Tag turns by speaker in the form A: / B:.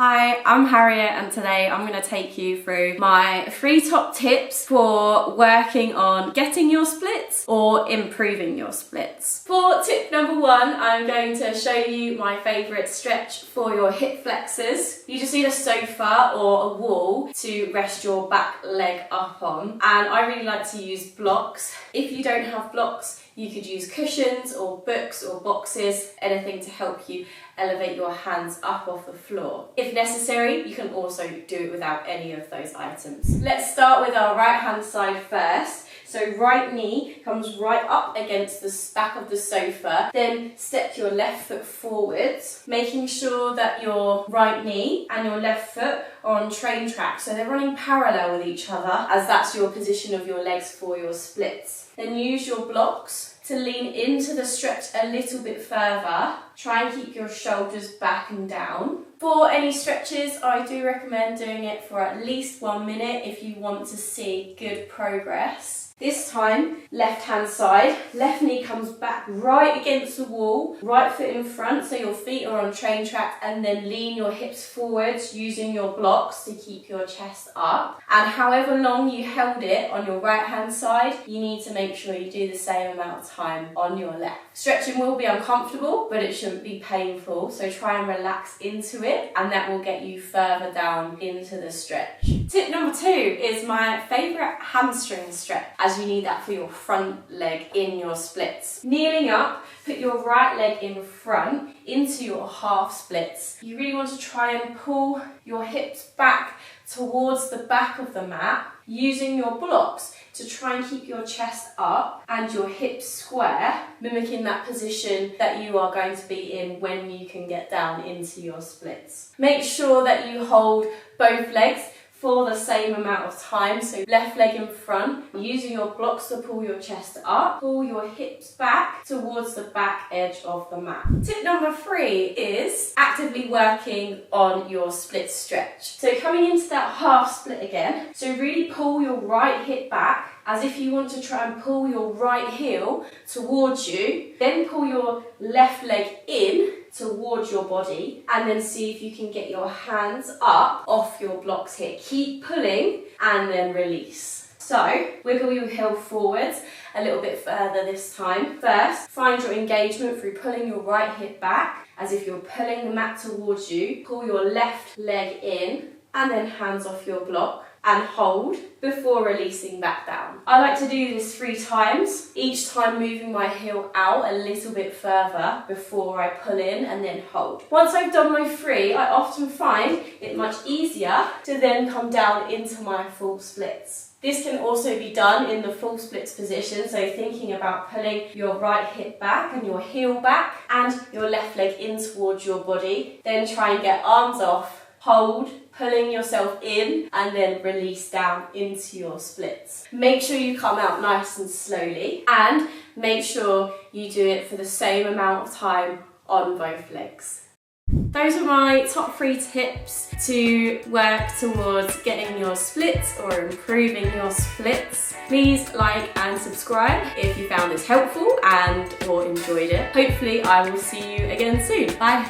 A: Hi, I'm Harriet and today I'm going to take you through my 3 top tips for working on getting your splits or improving your splits. For tip number 1, I'm going to show you my favourite stretch for your hip flexors. You just need a sofa or a wall to rest your back leg up on, and I really like to use blocks. If you don't have blocks, you could use cushions or books or boxes, anything to help you elevate your hands up off the floor. If necessary, you can also do it without any of those items. Let's start with our right hand side first. So right knee comes right up against the back of the sofa, then step your left foot forwards, making sure that your right knee and your left foot are on train track, so they're running parallel with each other, as that's your position of your legs for your splits. Then use your blocks to lean into the stretch a little bit further. Try and keep your shoulders back and down. For any stretches, I do recommend doing it for at least 1 minute if you want to see good progress. This time, left hand side, left knee comes back right against the wall, right foot in front so your feet are on train track, and then lean your hips forwards using your blocks to keep your chest up. And however long you held it on your right hand side, you need to make sure you do the same amount of time on your left. Stretching will be uncomfortable, but it shouldn't be painful, so try and relax into it, and that will get you further down into the stretch. Tip number 2 is my favourite hamstring stretch, as you need that for your front leg in your splits. Kneeling up, put your right leg in front into your half splits. You really want to try and pull your hips back towards the back of the mat using your blocks to try and keep your chest up and your hips square, mimicking that position that you are going to be in when you can get down into your splits. Make sure that you hold both legs for the same amount of time, so left leg in front, using your blocks to pull your chest up, pull your hips back towards the back edge of the mat. Tip number 3 is actively working on your split stretch. So coming into that half split again, so really pull your right hip back as if you want to try and pull your right heel towards you, then pull your left leg in towards your body, and then see if you can get your hands up off your blocks here. Keep pulling and then release. So wiggle your heel forwards a little bit further this time. First, find your engagement through pulling your right hip back as if you're pulling the mat towards you. Pull your left leg in and then hands off your block and hold before releasing back down. I like to do this 3 times, each time moving my heel out a little bit further before I pull in and then hold. Once I've done my 3, I often find it much easier to then come down into my full splits. This can also be done in the full splits position, so thinking about pulling your right hip back and your heel back and your left leg in towards your body. Then try and get arms off, hold, pulling yourself in and then release down into your splits. Make sure you come out nice and slowly, and make sure you do it for the same amount of time on both legs. Those are my top 3 tips to work towards getting your splits or improving your splits. Please like and subscribe if you found this helpful and or enjoyed it. Hopefully I will see you again soon. Bye.